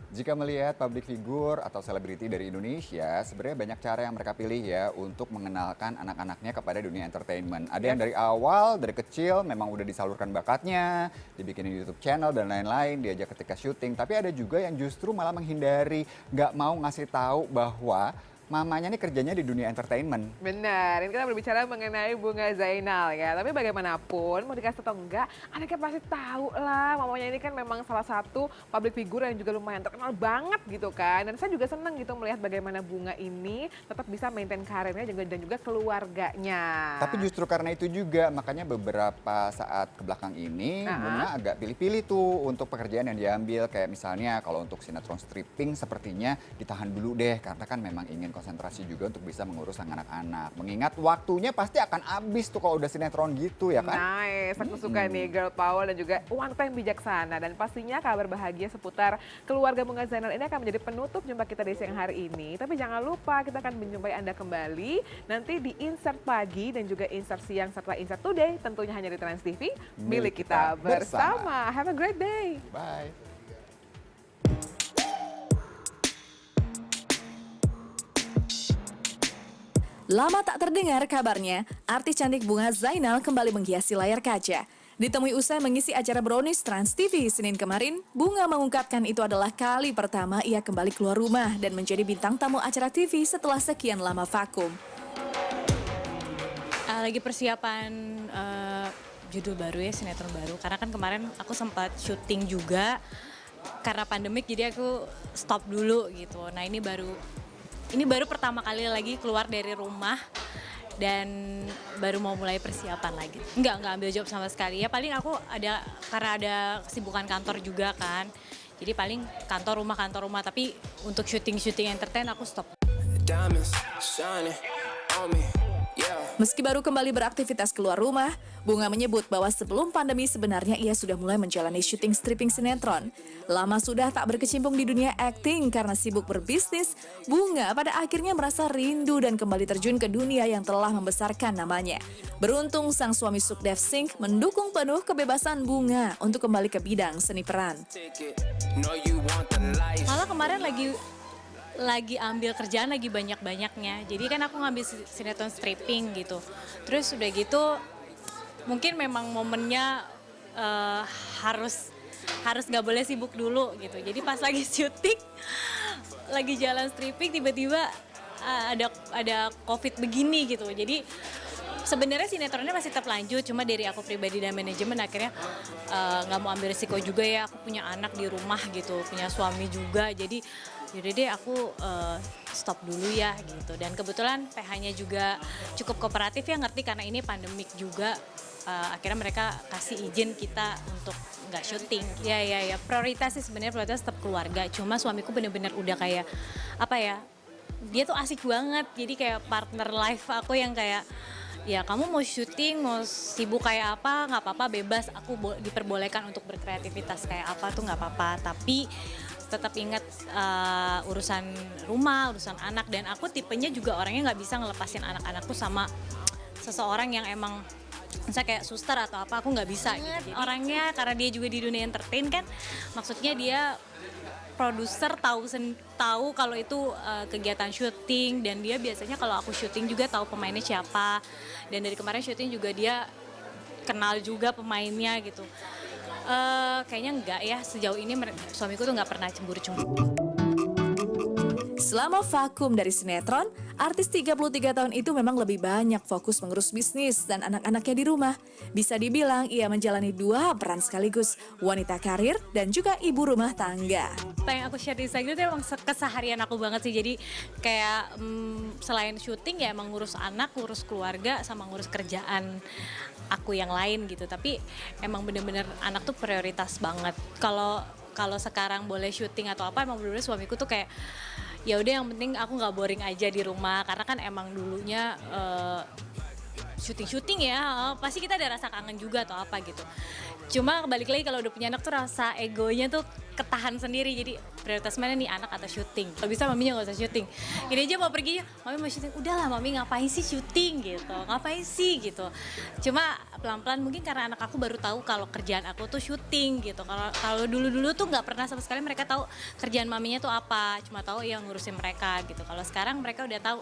Jika melihat public figure atau selebriti dari Indonesia, sebenarnya banyak cara yang mereka pilih ya untuk mengenalkan anak-anaknya kepada dunia entertainment. Ada yang Yes. dari awal, dari kecil memang udah disalurkan bakatnya, dibikinin YouTube channel dan lain-lain, diajak ketika syuting. Tapi ada juga yang justru malah menghindari, nggak mau ngasih tahu bahwa mamanya ini kerjanya di dunia entertainment. Benar, ini kita berbicara mengenai Bunga Zainal ya. Tapi bagaimanapun, mau dikasih atau enggak, anaknya pasti tahu lah. Mamanya ini kan memang salah satu public figure yang juga lumayan terkenal banget gitu kan. Dan saya juga seneng gitu melihat bagaimana Bunga ini tetap bisa maintain karirnya dan juga keluarganya. Tapi justru karena itu juga makanya beberapa saat kebelakang ini Bunga agak pilih-pilih tuh untuk pekerjaan yang diambil. Kayak misalnya kalau untuk sinetron stripping sepertinya ditahan dulu deh karena kan memang ingin konsentrasi juga untuk bisa mengurus sang anak-anak. Mengingat waktunya pasti akan habis tuh kalau udah sinetron gitu ya kan? Nice, aku suka nih girl power dan juga wanita yang bijaksana. Dan pastinya kabar bahagia seputar keluarga Bunga Zainal ini akan menjadi penutup jumpa kita di siang hari ini. Tapi jangan lupa kita akan menjumpai Anda kembali nanti di Insert Pagi dan juga Insert Siang serta Insert Today. Tentunya hanya di Trans TV, milik kita bersama. Have a great day. Bye. Lama tak terdengar kabarnya, artis cantik Bunga Zainal kembali menghiasi layar kaca. Ditemui usai mengisi acara Brownies Trans TV Senin kemarin, Bunga mengungkapkan itu adalah kali pertama ia kembali keluar rumah dan menjadi bintang tamu acara TV setelah sekian lama vakum. Lagi persiapan judul baru ya, sinetron baru. Karena kan kemarin aku sempat syuting juga karena pandemik, jadi aku stop dulu gitu. Nah ini baru pertama kali lagi keluar dari rumah dan baru mau mulai persiapan lagi. Enggak ambil job sama sekali. Ya paling aku karena ada kesibukan kantor juga kan. Jadi paling kantor rumah, tapi untuk syuting entertain aku stop. Diamonds shining on me, yeah. Meski baru kembali beraktivitas keluar rumah, Bunga menyebut bahwa sebelum pandemi sebenarnya ia sudah mulai menjalani syuting stripping sinetron. Lama sudah tak berkecimpung di dunia akting karena sibuk berbisnis, Bunga pada akhirnya merasa rindu dan kembali terjun ke dunia yang telah membesarkan namanya. Beruntung sang suami Sukdev Singh mendukung penuh kebebasan Bunga untuk kembali ke bidang seni peran. Take it, know you want the life. Malah kemarin lagi ambil kerjaan lagi banyak-banyaknya. Jadi kan aku ngambil sinetron stripping gitu. Terus udah gitu mungkin memang momennya harus nggak boleh sibuk dulu gitu. Jadi pas lagi syuting, lagi jalan stripping tiba-tiba ada COVID begini gitu. Jadi sebenarnya sinetronnya masih tetap lanjut, cuma dari aku pribadi dan manajemen akhirnya nggak mau ambil risiko juga ya. Aku punya anak di rumah gitu, punya suami juga. Jadi yaudah deh aku stop dulu ya gitu. Dan kebetulan PH-nya juga cukup kooperatif ya, ngerti karena ini pandemik juga. Akhirnya mereka kasih izin kita untuk nggak syuting. Ya, prioritas sih sebenarnya prioritas tetap keluarga. Cuma suamiku bener-bener udah kayak apa ya? Dia tuh asik banget. Jadi kayak partner life aku yang kayak ya kamu mau syuting, mau sibuk kayak apa, nggak apa-apa, bebas. Aku diperbolehkan untuk berkreativitas kayak apa tuh nggak apa-apa. Tapi tetap ingat urusan rumah, urusan anak. Dan aku tipenya juga orangnya nggak bisa ngelepasin anak-anakku sama seseorang yang emang misalnya kayak suster atau apa, aku nggak bisa gitu. Jadi, orangnya karena dia juga di dunia entertain kan, maksudnya dia produser tahu kalau itu kegiatan syuting, dan dia biasanya kalau aku syuting juga tahu pemainnya siapa. Dan dari kemarin syuting juga dia kenal juga pemainnya gitu. Kayaknya enggak ya, sejauh ini suamiku tuh nggak pernah cemburu-cemburu. Selama vakum dari sinetron, artis 33 tahun itu memang lebih banyak fokus mengurus bisnis dan anak-anaknya di rumah. Bisa dibilang ia menjalani dua peran sekaligus, wanita karir dan juga ibu rumah tangga. Apa yang aku share di Instagram itu emang keseharian aku banget sih. Jadi kayak selain syuting ya emang ngurus anak, ngurus keluarga, sama ngurus kerjaan aku yang lain gitu. Tapi emang bener-bener anak tuh prioritas banget. Kalau sekarang boleh syuting atau apa, emang bener-bener suamiku tuh kayak ya udah yang penting aku nggak boring aja di rumah, karena kan emang dulunya syuting ya pasti kita ada rasa kangen juga atau apa gitu. Cuma balik lagi kalau udah punya anak tuh rasa egonya tuh ketahan sendiri. Jadi prioritas mana nih, anak atau syuting? Kalau bisa maminya nggak usah syuting. Ini aja mau pergi, mami mau syuting. Udahlah mami, ngapain sih syuting gitu? Ngapain sih gitu? Cuma pelan-pelan mungkin karena anak aku baru tahu kalau kerjaan aku tuh syuting gitu. Kalau dulu-dulu tuh nggak pernah sama sekali mereka tahu kerjaan maminya tuh apa. Cuma tahu yang ngurusin mereka gitu. Kalau sekarang mereka udah tahu.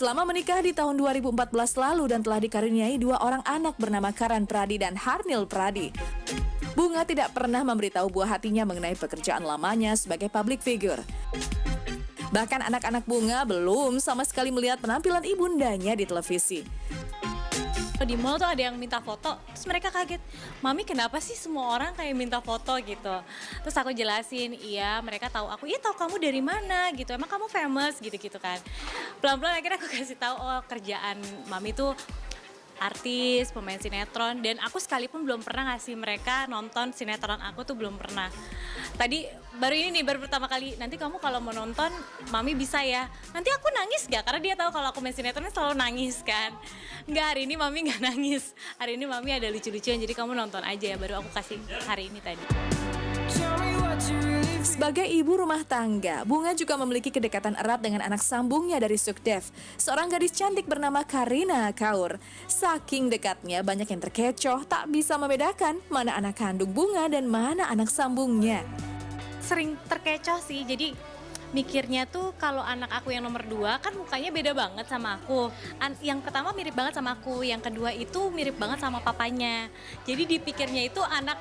Selama menikah di tahun 2014 lalu dan telah dikaruniai 2 orang anak bernama Karan Pradi dan Harnil Pradi, Bunga tidak pernah memberitahu buah hatinya mengenai pekerjaan lamanya sebagai public figure. Bahkan anak-anak Bunga belum sama sekali melihat penampilan ibundanya di televisi. Di mall tuh ada yang minta foto, terus mereka kaget, mami kenapa sih semua orang kayak minta foto gitu. Terus aku jelasin, iya mereka tahu aku, iya tahu kamu dari mana gitu, emang kamu famous gitu-gitu kan. Pelan-pelan akhirnya aku kasih tahu, oh kerjaan mami tuh artis, pemain sinetron, dan aku sekalipun belum pernah ngasih mereka nonton sinetron aku tuh belum pernah. Tadi baru pertama kali, nanti kamu kalau mau nonton mami bisa ya, nanti aku nangis gak? Karena dia tahu kalau aku main sinetron selalu nangis kan. Enggak, hari ini mami gak nangis, hari ini mami ada lucu-lucuan, jadi kamu nonton aja ya, baru aku kasih hari ini tadi. Sebagai ibu rumah tangga, Bunga juga memiliki kedekatan erat dengan anak sambungnya dari Sukdev, seorang gadis cantik bernama Karina Kaur. Saking dekatnya, banyak yang terkecoh, tak bisa membedakan mana anak kandung Bunga dan mana anak sambungnya. Sering terkecoh sih, jadi mikirnya tuh kalau anak aku yang nomor 2 kan mukanya beda banget sama aku. Yang pertama mirip banget sama aku, yang kedua itu mirip banget sama papanya. Jadi dipikirnya itu anak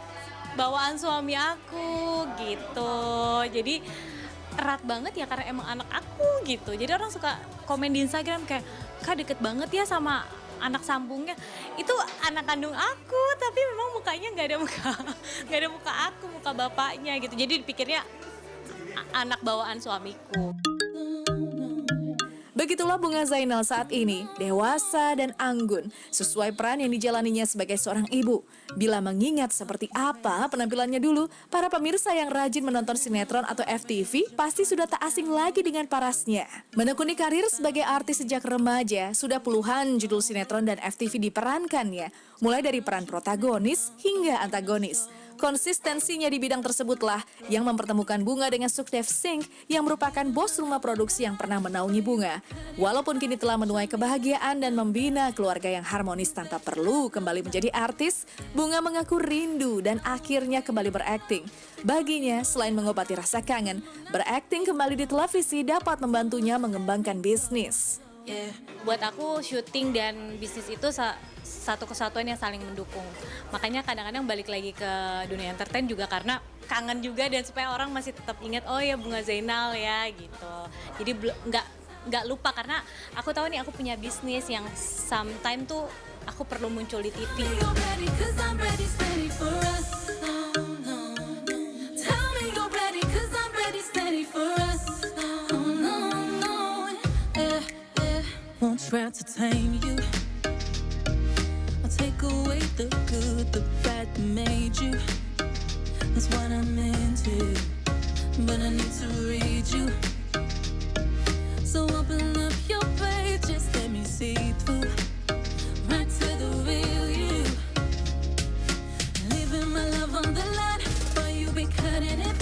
bawaan suami aku gitu. Jadi erat banget ya karena emang anak aku gitu. Jadi orang suka komen di Instagram kayak, Kak deket banget ya sama anak sambungnya. Itu anak kandung aku, tapi memang mukanya nggak ada muka aku, muka bapaknya gitu. Jadi dipikirnya anak bawaan suamiku. Begitulah Bunga Zainal saat ini, dewasa dan anggun, sesuai peran yang dijalaninya sebagai seorang ibu. Bila mengingat seperti apa penampilannya dulu, para pemirsa yang rajin menonton sinetron atau FTV pasti sudah tak asing lagi dengan parasnya. Menekuni karir sebagai artis sejak remaja, sudah puluhan judul sinetron dan FTV diperankannya, mulai dari peran protagonis hingga antagonis. Konsistensinya di bidang tersebutlah yang mempertemukan Bunga dengan Sukdev Singh yang merupakan bos rumah produksi yang pernah menaungi Bunga. Walaupun kini telah menuai kebahagiaan dan membina keluarga yang harmonis tanpa perlu kembali menjadi artis, Bunga mengaku rindu dan akhirnya kembali berakting. Baginya, selain mengobati rasa kangen, berakting kembali di televisi dapat membantunya mengembangkan bisnis. Buat aku syuting dan bisnis itu satu kesatuan yang saling mendukung. Makanya kadang-kadang balik lagi ke dunia entertain juga karena kangen juga dan supaya orang masih tetap ingat, oh ya Bunga Zainal ya gitu. Jadi nggak lupa karena aku tahu nih aku punya bisnis yang sometime tuh aku perlu muncul di TV. Won't try to tame you. I'll take away the good, the bad that made you. That's what I'm into. But I need to read you. So open up your page, just let me see through. Right to the real you. Leaving my love on the line, but you be cutting it